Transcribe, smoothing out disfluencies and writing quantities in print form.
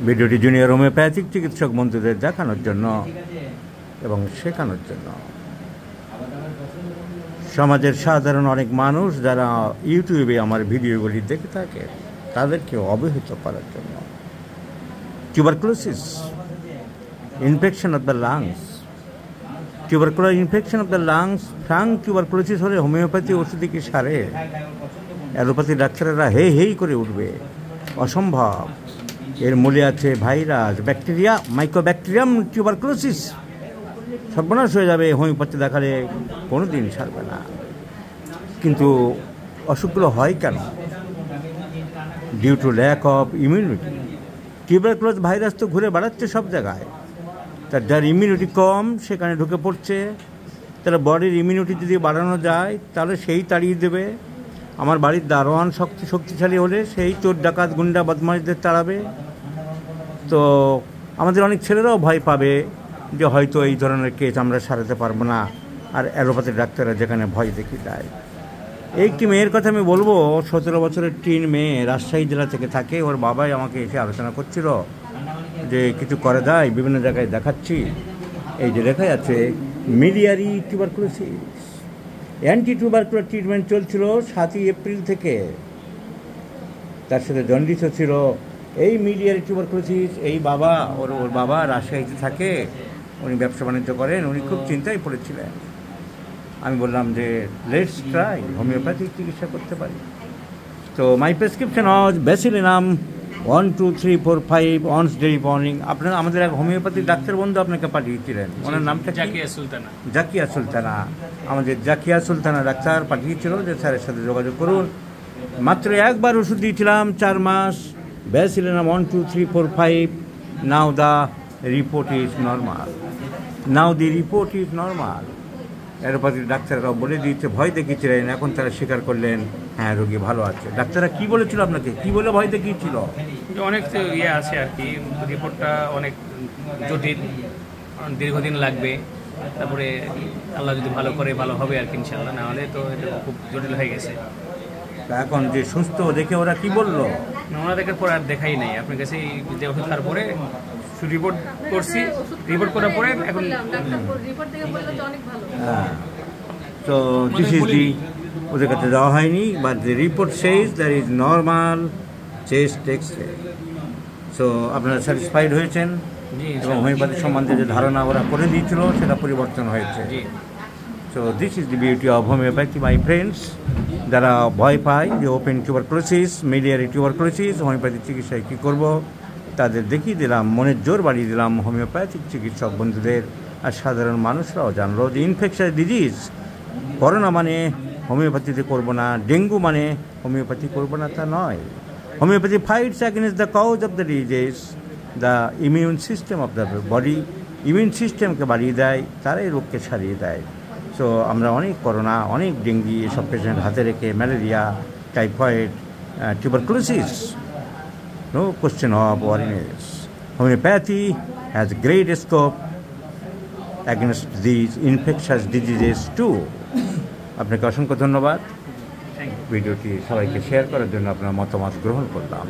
ভিডিওটি junior homeopathic চিকিৎসক বন্ধুদের দেখানোর জন্য এবং শেখানোর জন্য। সমাজের সাধারণ অনেক মানুষ যারা ইউটিউবে আমার ভিডিওগুলি দেখে থাকে তাদেরকে অবহিত করার জন্য। Tuberculosis, infection of the lungs. Tubercular infection of the lungs, frank tuberculosis হলে হোমিওপ্যাথি ওষুধে কি সারে? অ্যালোপ্যাথি ডাক্তারেরা হেই করে উঠবে, অসম্ভব। এর মূলে আছে ভাইরাস, ব্যাকটেরিয়া, মাইক্রোব্যাকটেরিয়াম টিউবারকুলোসিস। সর্বনাশ হয়ে যাবে, হোমিওপ্যাথি দেখালে কোনো দিন সারবে না। কিন্তু অসুখগুলো হয় কেন? Due to lack of immunity. Tuberculosis virus তো ঘুরে বেড়াচ্ছে সব জায়গায়, তার যার ইমিউনিটি কম সেখানে ঢুকে পড়ছে। তাহলে বডির ইমিউনিটি যদি বাড়ানো যায় তাহলে সেই তাড়িয়ে দেবে। আমার বাড়ির দারোয়ান শক্তিশালী হলে সেই চোর ডাকাত গুন্ডা বদমাশদের তাড়াবে। তো আমাদের অনেক ছেলেরাও ভয় পাবে যে হয়তো এই ধরনের কেস আমরা সারাতে পারবো না, আর অ্যালোপ্যাথি ডাক্তাররা যেখানে ভয় দেখিয়ে দেয়। একটি মেয়ের কথা আমি বলবো, 17 বছরের টিন মেয়ে, রাজশাহী জেলা থেকে থাকে। ওর বাবাই আমাকে এসে আলোচনা করছিল যে কিছু করে দেয়, বিভিন্ন জায়গায় দেখাচ্ছি। এই যে লেখা আছে miliary tuberculosis, anti tubercular treatment চলছিল 7ই এপ্রিল থেকে। তার সাথে জন্ডিসও ছিল। এই মিলিয়ারি টিউবারকুলোসিস, এই বাবা, ওর বাবা রাজশাহীতে থাকে, উনি ব্যবসা বাণিজ্য করেন, উনি খুব চিন্তায় পড়েছিলেন। আমি বললাম যে লেটস ট্রাই, হোমিওপ্যাথিক চিকিৎসা করতে পারি। তো মাই প্রেসক্রিপশন ওয়াজ ব্যাসিলিনাম 1 2 3 4 5 অনস ডেইলি মর্নিং। আপনার আমাদের এক হোমিওপ্যাথিক ডাক্তার বন্ধু আপনাকে পাঠিয়েছিলেন, ওনার নামটা জাকিয়া সুলতানা। আমাদের জাকিয়া সুলতানা ডাক্তার পাঠিয়েছিল যে স্যারের সাথে যোগাযোগ করুন। মাত্র একবার ওষুধ দিয়েছিলাম, 4 মাস, ব্যাসিলিনাম 1 2 3 4 5। Now the report is normal, now the report is normal. Allopathic ডাক্তাররাও বলে দিয়েছে, ভয় দেখিয়েছিলেন, এখন তারা স্বীকার করলেন হ্যাঁ রোগী ভালো আছে। ডাক্তাররা কি বলেছিল আপনাকে, কি বলে ভয় দেখিয়েছিল? অনেক ইয়ে আছে আর কি, রিপোর্টটা অনেক জটিল, দীর্ঘদিন লাগবে, তারপরে আল্লাহ যদি ভালো করে ভালো হবে আর কি ইনশাআল্লাহ, না হলে তো এটা খুব জটিল হয়ে গেছে। এখন যে সুস্থ দেখে ওরা কি বললো? ওরা দেখার পরে আর দেখাই নাই, আপনার কাছে যে ওষুধ খাওয়ার পরে রিপোর্ট করছি, রিপোর্ট করার পরে এখন তো দিস ইজ দি, ওদের কাছে দেওয়া হয়নি, but the report says that is normal chest X-ray. So আপনারা স্যাটিসফাইড হয়েছেন এবং হোমিওপ্যাথি সম্বন্ধে যে ধারণা ওরা করে দিয়েছিল সেটা পরিবর্তন হয়েছে। So this is the beauty of homeopathy my friends. যারা ভয় পায় যে open tuberculosis, miliary tuberculosis, homeopathy চিকিৎসায় কী করবো, তাদের দেখিয়ে দিলাম, মনের জোর বাড়িয়ে দিলাম হোমিওপ্যাথিক চিকিৎসক বন্ধুদের। আর সাধারণ মানুষরাও জানলো যে ইনফেকশাস ডিজিজ, করোনা মানে হোমিওপ্যাথিতে করবো না, ডেঙ্গু মানে হোমিওপ্যাথি করবো না, তা নয়। Homeopathy fights against the cause of the disease, the immune system of the body. Immune সিস্টেমকে বাড়িয়ে দেয়, তারাই রোগকে সারিয়ে দেয়। সো আমরা অনেক করোনা, অনেক ডেঙ্গি এসব পেশেন্ট হাতে রেখে, malaria, typhoid, tuberculosis, no question of worriness. Homeopathy has great scope against these infectious diseases too. আপনাকে অসংখ্য ধন্যবাদ। ভিডিওটি সবাইকে শেয়ার করার জন্য আপনার মতামত গ্রহণ করলাম।